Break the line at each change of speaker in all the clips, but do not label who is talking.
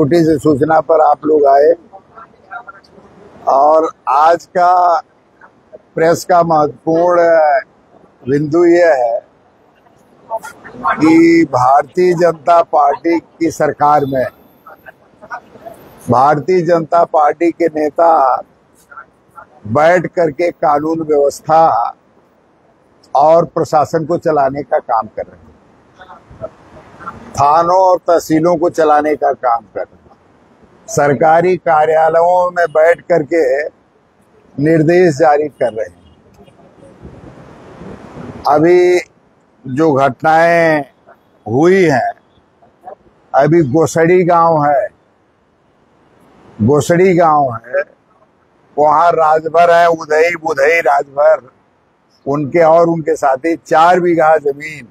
छोटी सी सूचना पर आप लोग आए और आज का प्रेस का महत्वपूर्ण बिंदु यह है कि भारतीय जनता पार्टी की सरकार में भारतीय जनता पार्टी के नेता बैठ करके कानून व्यवस्था और प्रशासन को चलाने का काम कर रहे हैं, थानों और तहसीलों को चलाने का काम कर रहे हैं, सरकारी कार्यालयों में बैठ करके निर्देश जारी कर रहे हैं। अभी जो घटनाएं हुई हैं, अभी गोसड़ी गांव है, वहां राजभर है, बुधई राजभर, उनके और उनके साथी 4 बीघा जमीन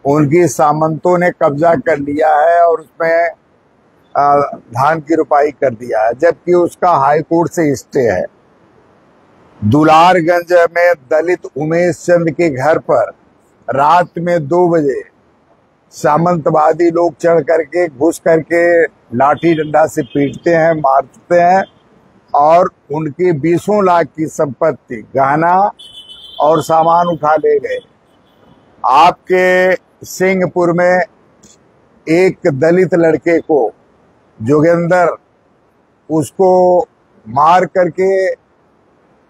उनकी सामंतों ने कब्जा कर लिया है और उसमें धान की रुपाई कर दिया है, जबकि उसका हाईकोर्ट से स्टे है। दुलारगंज में दलित उमेश चंद के घर पर रात में 2 बजे सामंतवादी लोग चढ़ करके घुस करके लाठी डंडा से पीटते हैं, मारते हैं और उनकी 20 लाख की संपत्ति, गहना और सामान उठा ले गए। आपके सिंहपुर में एक दलित लड़के को, जोगेंद्र, उसको मार करके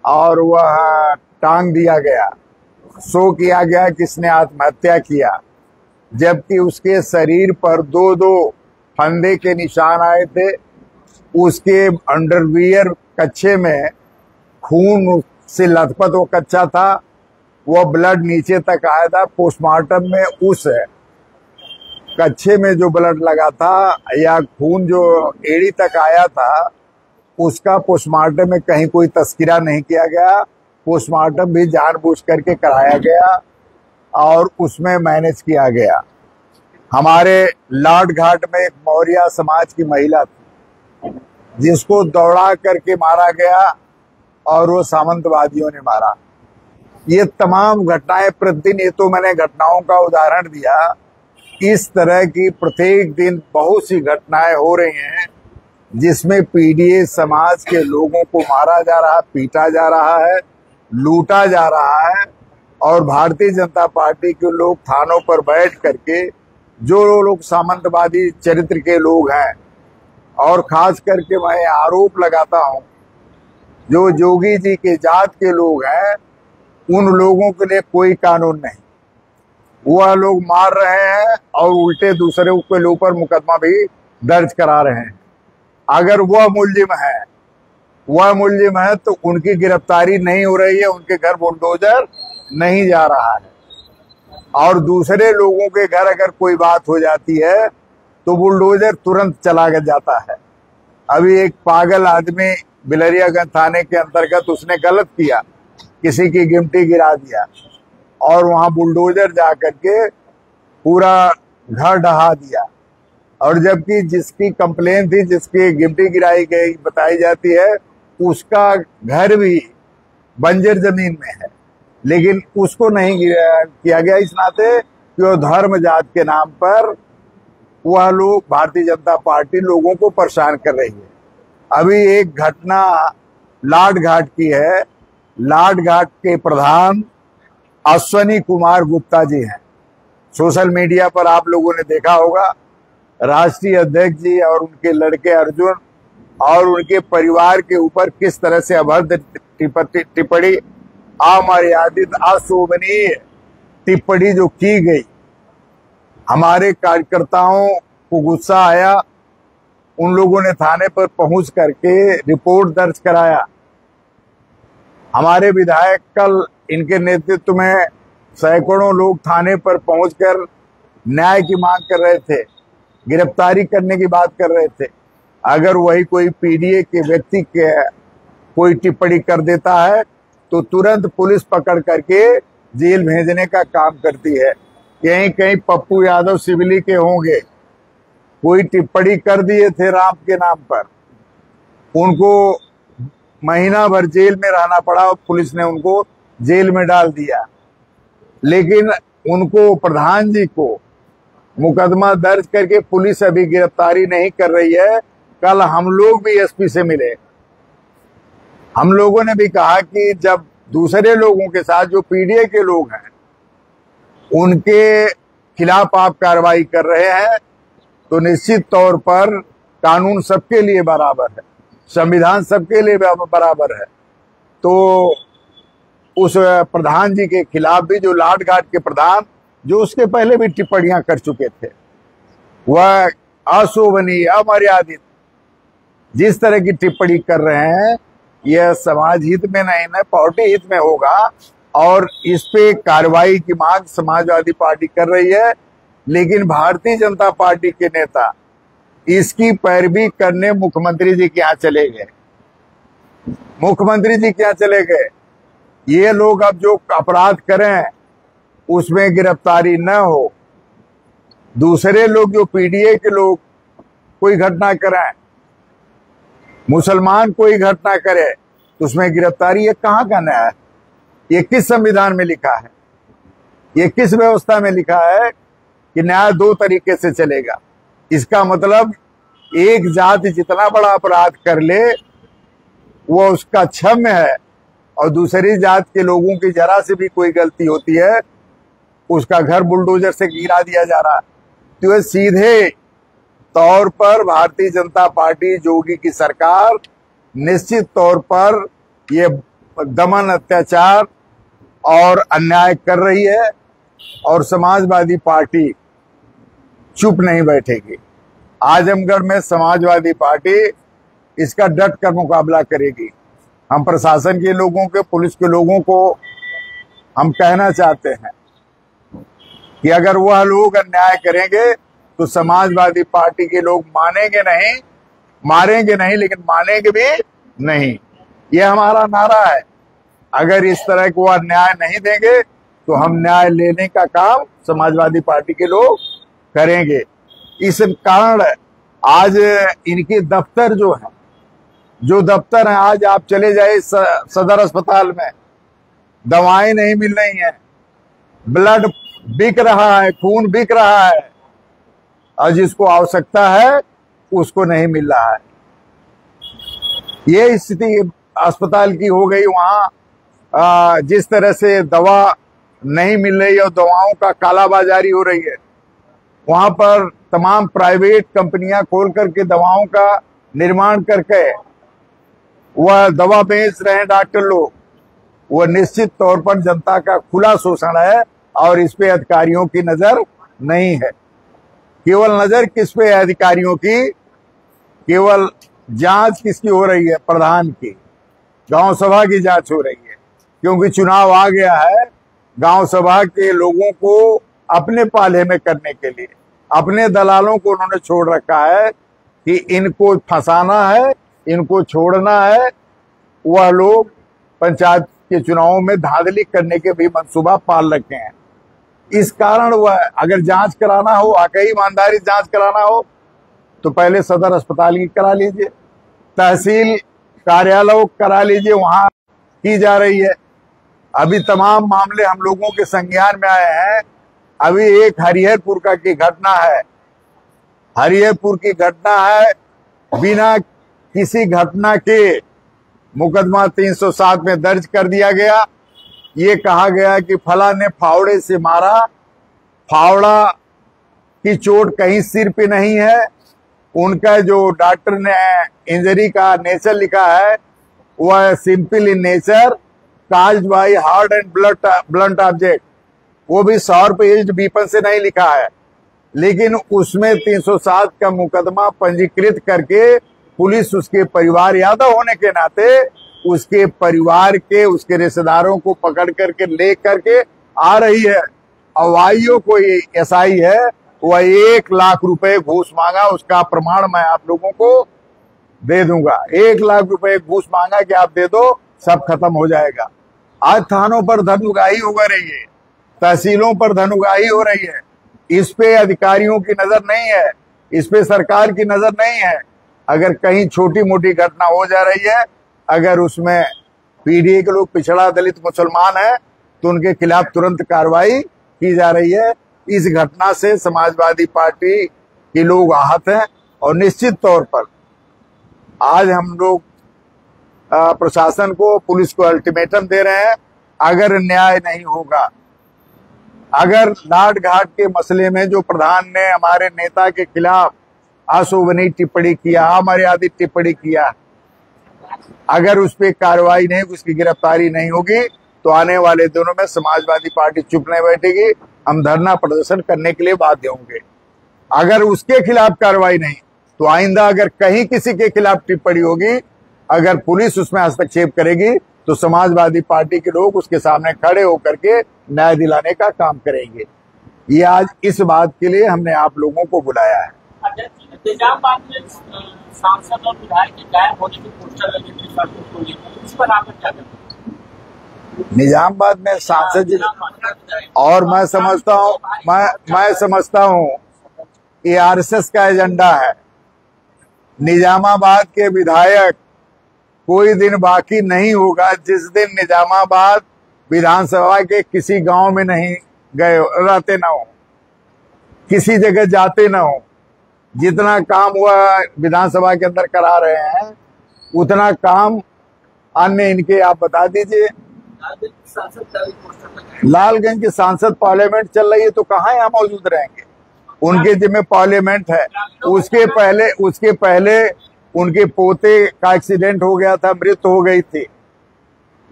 और वह टांग दिया गया, शो किया गया किसने आत्महत्या किया, जबकि उसके शरीर पर 2-2 फंदे के निशान आए थे। उसके अंडरवियर कच्छे में खून से लथपथ वो कच्चा था, वह ब्लड नीचे तक आया था। पोस्टमार्टम में उस कच्छे में जो ब्लड लगा था या खून जो एड़ी तक आया था, उसका पोस्टमार्टम में कहीं कोई तस्करा नहीं किया गया। पोस्टमार्टम भी जानबूझ करके कराया गया और उसमें मैनेज किया गया। हमारे लाट घाट में एक मौर्य समाज की महिला थी जिसको दौड़ा करके मारा गया और वो सामंतवादियों ने मारा। ये तमाम घटनाएं प्रतिदिन, ये तो मैंने घटनाओं का उदाहरण दिया, इस तरह की प्रत्येक दिन बहुत सी घटनाएं हो रही हैं जिसमें पीडीए समाज के लोगों को मारा जा रहा, पीटा जा रहा है, लूटा जा रहा है और भारतीय जनता पार्टी के लोग थानों पर बैठ करके, जो लोग सामंतवादी चरित्र के लोग हैं, और खास करके मैं आरोप लगाता हूं जो जोगी जी के जात के लोग हैं, उन लोगों के लिए कोई कानून नहीं। वह लोग मार रहे हैं और उल्टे दूसरे के ऊपर मुकदमा भी दर्ज करा रहे हैं। अगर वह मुल्जिम है तो उनकी गिरफ्तारी नहीं हो रही है, उनके घर बुलडोजर नहीं जा रहा है, और दूसरे लोगों के घर अगर कोई बात हो जाती है तो बुलडोजर तुरंत चला जाता है। अभी एक पागल आदमी बिलरियागंज थाने के अंतर्गत, उसने गलत किया, किसी की गिमटी गिरा दिया और वहां बुलडोजर जा करके पूरा घर ढहा दिया, और जबकि जिसकी कंप्लेन थी, जिसकी गिमटी गिराई गई बताई जाती है, उसका घर भी बंजर जमीन में है, लेकिन उसको नहीं किया गया इस नाते कि वो धर्म जात के नाम पर वह लोग, भारतीय जनता पार्टी लोगों को परेशान कर रही है। अभी एक घटना लाट घाट की है। लाट घाट के प्रधान अश्वनी कुमार गुप्ता जी हैं। सोशल मीडिया पर आप लोगों ने देखा होगा, राष्ट्रीय अध्यक्ष जी और उनके लड़के अर्जुन और उनके परिवार के ऊपर किस तरह से अभद्र टिप्पणी, अमर्यादित, अशोभनीय टिप्पणी जो की गई। हमारे कार्यकर्ताओं को गुस्सा आया, उन लोगों ने थाने पर पहुंच करके रिपोर्ट दर्ज कराया। हमारे विधायक कल इनके नेतृत्व में सैकड़ों लोग थाने पर पहुंचकर न्याय की मांग कर रहे थे, गिरफ्तारी करने की बात कर रहे थे। अगर वही कोई पीडीए के व्यक्ति के कोई टिप्पणी कर देता है तो तुरंत पुलिस पकड़ करके जेल भेजने का काम करती है। कहीं कहीं पप्पू यादव सिविली के होंगे, कोई टिप्पणी कर दिए थे राम के नाम पर, उनको महीना भर जेल में रहना पड़ा और पुलिस ने उनको जेल में डाल दिया। लेकिन उनको, प्रधान जी को, मुकदमा दर्ज करके पुलिस अभी गिरफ्तारी नहीं कर रही है। कल हम लोग भी एसपी से मिले, हम लोगों ने भी कहा कि जब दूसरे लोगों के साथ जो पीडीए के लोग हैं उनके खिलाफ आप कार्रवाई कर रहे हैं तो निश्चित तौर पर कानून सबके लिए बराबर है, संविधान सबके लिए बराबर है। तो उस प्रधान जी के खिलाफ भी, जो लाठ घाट के प्रधान, जो उसके पहले भी टिप्पणियां कर चुके थे, वह अशोभनीय, अमर्यादित जिस तरह की टिप्पणी कर रहे हैं, यह समाज हित में नहीं है, पार्टी हित में होगा। और इस पे कार्रवाई की मांग समाजवादी पार्टी कर रही है। लेकिन भारतीय जनता पार्टी के नेता इसकी पैरवी करने मुख्यमंत्री जी के यहाँ चले गए। मुख्यमंत्री जी के यहाँ चले गए। ये लोग अब जो अपराध करें उसमें गिरफ्तारी न हो, दूसरे लोग जो पीडीए के लोग कोई घटना करें, मुसलमान कोई घटना करे तो उसमें गिरफ्तारी, ये कहाँ का न्याय है? ये किस संविधान में लिखा है? ये किस व्यवस्था में लिखा है कि न्याय दो तरीके से चलेगा? इसका मतलब एक जाति जितना बड़ा अपराध कर ले वो उसका क्षम्य है, और दूसरी जात के लोगों की जरा से भी कोई गलती होती है उसका घर बुलडोजर से गिरा दिया जा रहा है। तो ये सीधे तौर पर भारतीय जनता पार्टी, योगी की सरकार निश्चित तौर पर ये दमन, अत्याचार और अन्याय कर रही है, और समाजवादी पार्टी चुप नहीं बैठेगी। आजमगढ़ में समाजवादी पार्टी इसका डट कर मुकाबला करेगी। हम प्रशासन के लोगों के, पुलिस के लोगों को हम कहना चाहते हैं कि अगर वह लोग अन्याय करेंगे तो समाजवादी पार्टी के लोग मानेंगे नहीं, मारेंगे नहीं, लेकिन मानेंगे भी नहीं। यह हमारा नारा है। अगर इस तरह को वह न्याय नहीं देंगे तो हम न्याय लेने का काम समाजवादी पार्टी के लोग करेंगे। इस कारण आज इनके दफ्तर जो दफ्तर हैं, आज आप चले जाए सदर अस्पताल में, दवाएं नहीं मिल रही हैं, ब्लड बिक रहा है, खून बिक रहा है, और जिसको आवश्यकता है उसको नहीं मिल रहा है। ये स्थिति अस्पताल की हो गई। वहां जिस तरह से दवा नहीं मिल रही और दवाओं का कालाबाजारी हो रही है, वहां पर तमाम प्राइवेट कंपनियां खोल करके दवाओं का निर्माण करके वह दवा बेच रहे हैं डॉक्टर लोग। वह निश्चित तौर पर जनता का खुला शोषण है, और इस पे अधिकारियों की नजर नहीं है। केवल नजर किस पे है अधिकारियों की? केवल जांच किसकी हो रही है? प्रधान की, गांव सभा की जांच हो रही है। क्योंकि चुनाव आ गया है, गांव सभा के लोगों को अपने पाले में करने के लिए अपने दलालों को उन्होंने छोड़ रखा है कि इनको फंसाना है, इनको छोड़ना है। वह लोग पंचायत के चुनावों में धांधली करने के भी मंसूबा पाल रखे हैं। इस कारण वह अगर जांच कराना हो, वाकई ईमानदारी जांच कराना हो, तो पहले सदर अस्पताल की करा लीजिए, तहसील कार्यालय करा लीजिए, वहां की जा रही है। अभी तमाम मामले हम लोगों के संज्ञान में आए हैं। अभी एक हरिहरपुर का की घटना है, हरिहरपुर की घटना है, बिना किसी घटना के मुकदमा 307 में दर्ज कर दिया गया। ये कहा गया कि फला ने फावड़े से मारा, फावड़ा की चोट कहीं सिर पे नहीं है। उनका जो डॉक्टर ने इंजरी का नेचर लिखा है वह simple in nature, caused by hard and blunt object, वो भी शार्प एज्ड वीपन से नहीं लिखा है। लेकिन उसमें 307 का मुकदमा पंजीकृत करके पुलिस उसके परिवार, यादव होने के नाते उसके परिवार के, उसके रिश्तेदारों को पकड़ करके ले करके आ रही है। अवाइयों को एसआई है, वह 1 लाख रुपए घूस मांगा। उसका प्रमाण मैं आप लोगों को दे दूंगा। 1 लाख रुपए घूस मांगा कि आप दे दो, सब खत्म हो जाएगा। आज थानों पर धन उगाही हो रही है, तहसीलों पर धन उगाही हो रही है। इस पे अधिकारियों की नजर नहीं है, इस पे सरकार की नजर नहीं है। अगर कहीं छोटी मोटी घटना हो जा रही है, अगर उसमें पीडीए के लोग, पिछड़ा दलित मुसलमान है, तो उनके खिलाफ तुरंत कार्रवाई की जा रही है। इस घटना से समाजवादी पार्टी के लोग आहत हैं और निश्चित तौर पर आज हम लोग प्रशासन को, पुलिस को अल्टीमेटम दे रहे हैं। अगर न्याय नहीं होगा, अगर लाट घाट के मसले में जो प्रधान ने हमारे नेता के खिलाफ अशोभनीय टिप्पणी किया, अमर्यादित टिप्पणी किया, अगर उस पर कार्रवाई नहीं, उसकी गिरफ्तारी नहीं होगी तो आने वाले दिनों में समाजवादी पार्टी चुप नहीं बैठेगी। हम धरना प्रदर्शन करने के लिए बाध्य होंगे। अगर उसके खिलाफ कार्रवाई नहीं तो आइंदा अगर कहीं किसी के खिलाफ टिप्पणी होगी, अगर पुलिस उसमें हस्तक्षेप करेगी तो समाजवादी पार्टी के लोग उसके सामने खड़े होकर के न्याय दिलाने का काम करेंगे। ये आज इस बात के लिए हमने आप लोगों को बुलाया है।
निजामाबाद में सांसद और विधायक के गायब होने के पोस्टर लगे थे सड़कों को लेकर, इस पर आप क्या कहते हैं?
निजामाबाद में सांसद जी, और मैं समझता हूँ ये आरएसएस का एजेंडा है। निजामाबाद के विधायक कोई दिन बाकी नहीं होगा जिस दिन निजामाबाद विधानसभा के किसी गांव में नहीं गए रहते ना हो, किसी जगह जाते ना हो। जितना काम हुआ विधानसभा के अंदर करा रहे हैं उतना काम अन्य इनके आप बता दीजिए। लालगंज के सांसद पार्लियामेंट चल रही है तो कहाँ यहाँ मौजूद रहेंगे? उनके जिम्मे पार्लियामेंट है। उसके पहले उनके पोते का एक्सीडेंट हो गया था, मृत्यु हो गई थी,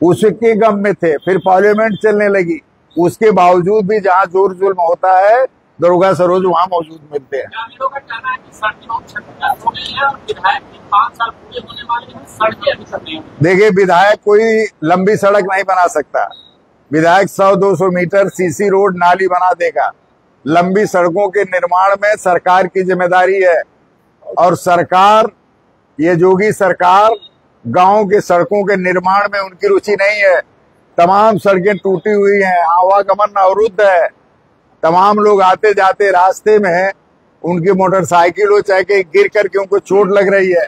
उसके गम में थे। फिर पार्लियामेंट चलने लगी, उसके बावजूद भी जहाँ जोर जुल्म होता है दरोगा सरोज वहाँ मौजूद मिलते हैं। देखिए, विधायक कोई लंबी सड़क नहीं बना सकता। विधायक 100-200 मीटर सीसी रोड, नाली बना देगा। लंबी सड़कों के निर्माण में सरकार की जिम्मेदारी है, और सरकार, ये जोगी सरकार, गांव के सड़कों के निर्माण में उनकी रुचि नहीं है। तमाम सड़कें टूटी हुई हैं, आवागमन अवरुद्ध है। तमाम लोग आते जाते रास्ते में उनकी मोटरसाइकिल हो, चाहे कहीं गिर करके उनको चोट लग रही है।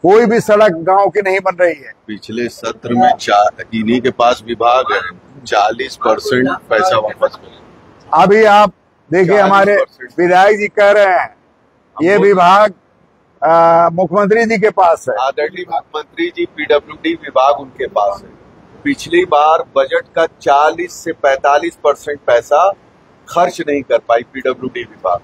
कोई भी सड़क गांव की नहीं बन रही है।
पिछले सत्र में इन्हीं के पास विभाग है, 40% पैसा वापस मिला।
अभी आप देखिए, हमारे विधायक जी कह रहे हैं ये विभाग मुख्यमंत्री जी के पास है।
आदरणीय मुख्यमंत्री जी, पीडब्ल्यूडी विभाग उनके पास है। पिछली बार बजट का 40 से 45% पैसा खर्च नहीं कर पाई पीडब्ल्यूडी विभाग,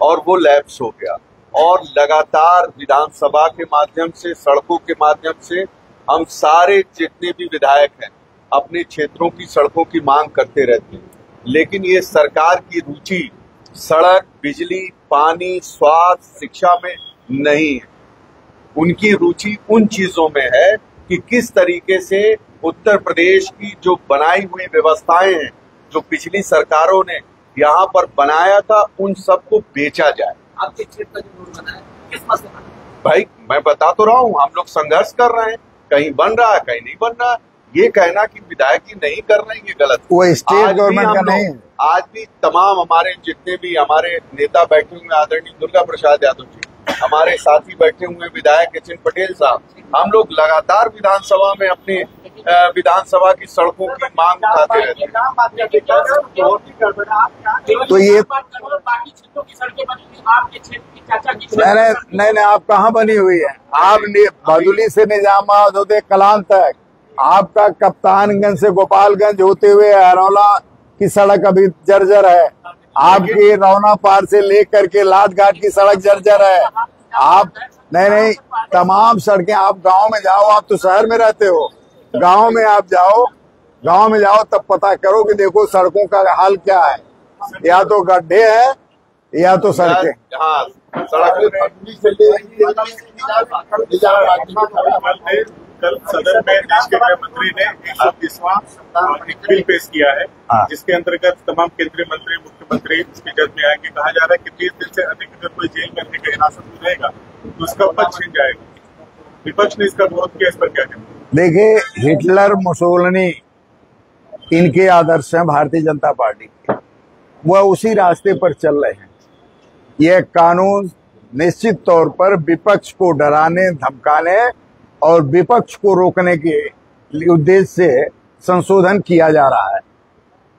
और वो लैप्स हो गया। और लगातार विधानसभा के माध्यम से, सड़कों के माध्यम से हम सारे जितने भी विधायक हैं अपने क्षेत्रों की सड़कों की मांग करते रहते हैं, लेकिन ये सरकार की रुचि सड़क, बिजली, पानी, स्वास्थ्य, शिक्षा में नहीं है। उनकी रुचि उन चीजों में है कि किस तरीके से उत्तर प्रदेश की जो बनाई हुई व्यवस्थाएं हैं, जो पिछली सरकारों ने यहाँ पर बनाया था, उन सबको बेचा जाए।
आपके क्षेत्र का जो रोड बना है, किस मसले में?
भाई मैं बता तो रहा हूँ, हम लोग संघर्ष कर रहे हैं, कहीं बन रहा है, कहीं नहीं बन रहा। ये कहना कि विधायक ही नहीं कर रहे हैं, ये गलत।
वो स्टेट गवर्नमेंट का नहीं है।
आज भी तमाम हमारे जितने भी हमारे नेता बैठे हुए, आदरणीय दुर्गा प्रसाद यादव जी, हमारे साथी बैठे हुए विधायक एच.एन. पटेल साहब, हम लोग लगातार विधानसभा में अपने विधानसभा की सड़कों की मांग उठाते रहते हैं।
तो ये नहीं, आप कहाँ बनी हुई है? आप बदुली से निजामाबाद होते कलान तक, आपका कप्तानगंज से गोपालगंज होते हुए अरौला की सड़क अभी जर्जर है। आपकी रौना पार से लेकर के लाट घाट की सड़क जर्जर है। आप नहीं, तमाम सड़कें, आप गांव में जाओ, आप तो शहर में रहते हो, गांव में आप जाओ, गांव में जाओ तब पता करो कि देखो सड़कों का हाल क्या है। या तो गड्ढे हैं या तो सड़कें।
हाँ, सड़क
कल सदन में देश के गृह मंत्री ने 130वां एक बिल पेश किया है, जिसके अंतर्गत तमाम केंद्रीय मंत्री, मुख्यमंत्री इसकी जज में आएंगे। कहा जा रहा है कि 30 दिन से अधिक अगर कोई जेल में रहने हिरासत में रहेगा तो उसका पद छिन जाएगा। विपक्ष ने इसका विरोध किया, इस पर क्या कहना?
देखिए, हिटलर, मुसोलिनी, इनके आदर्श हैं भारतीय जनता पार्टी के, वह उसी रास्ते पर चल रहे हैं। यह कानून निश्चित तौर पर विपक्ष को डराने, धमकाने और विपक्ष को रोकने के उद्देश्य से संशोधन किया जा रहा है।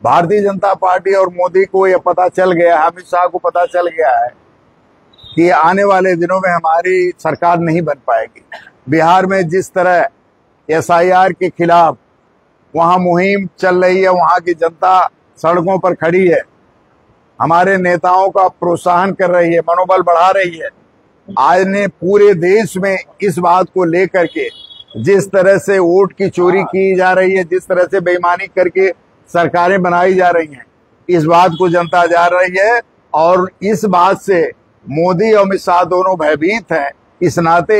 भारतीय जनता पार्टी और मोदी को यह पता चल गया, अमित शाह को पता चल गया है कि आने वाले दिनों में हमारी सरकार नहीं बन पाएगी। बिहार में जिस तरह SIR के खिलाफ वहां मुहिम चल रही है, वहां की जनता सड़कों पर खड़ी है, हमारे नेताओं का प्रोत्साहन कर रही है, मनोबल बढ़ा रही है। आज ने पूरे देश में इस बात को लेकर के जिस तरह से वोट की चोरी की जा रही है, जिस तरह से बेईमानी करके सरकारें बनाई जा रही हैं, इस बात को जनता जान रही है। और इस बात से मोदी और अमित शाह दोनों भयभीत हैं। इस नाते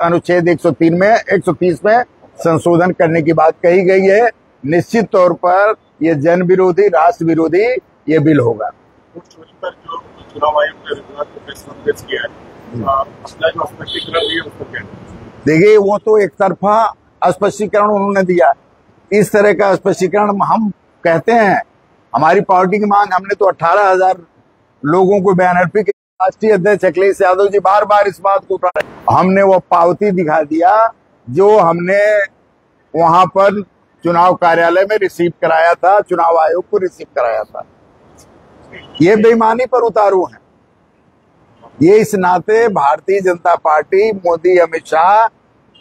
अनुच्छेद 130 में संशोधन करने की बात कही गई है। निश्चित तौर पर यह जन विरोधी, राष्ट्र विरोधी ये बिल होगा।
पर जो चुनाव आयोग ने प्रेस कॉन्फ्रेंस किया है, अपना जो स्पष्टीकरण दिया उसको क्या?
देखिए, वो तो एक तरफा स्पष्टीकरण उन्होंने दिया। इस तरह का स्पष्टीकरण हम कहते हैं, हमारी पार्टी की मांग, हमने तो 18,000 लोगों को बैनर पे, राष्ट्रीय अध्यक्ष अखिलेश यादव जी बार बार इस बात को उठा रहे, हमने वो पावती दिखा दिया जो हमने वहां पर चुनाव कार्यालय में रिसीव कराया था, चुनाव आयोग को रिसीव कराया था। ये बेईमानी पर उतारू हैं। ये इस नाते भारतीय जनता पार्टी, मोदी, अमित शाह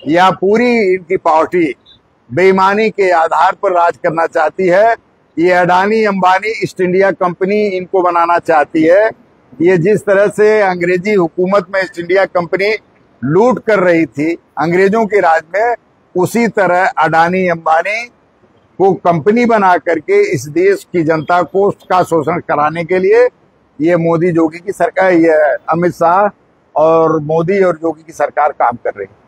या पूरी इनकी पार्टी बेईमानी के आधार पर राज करना चाहती है। ये Adani Ambani east India company इनको बनाना चाहती है। ये जिस तरह से अंग्रेजी हुकूमत में ईस्ट इंडिया कंपनी लूट कर रही थी अंग्रेजों के राज में, उसी तरह अडानी अंबानी को कंपनी बना करके इस देश की जनता को उसका शोषण कराने के लिए ये मोदी योगी की सरकार, ये अमित शाह और मोदी और योगी की सरकार काम कर रही है।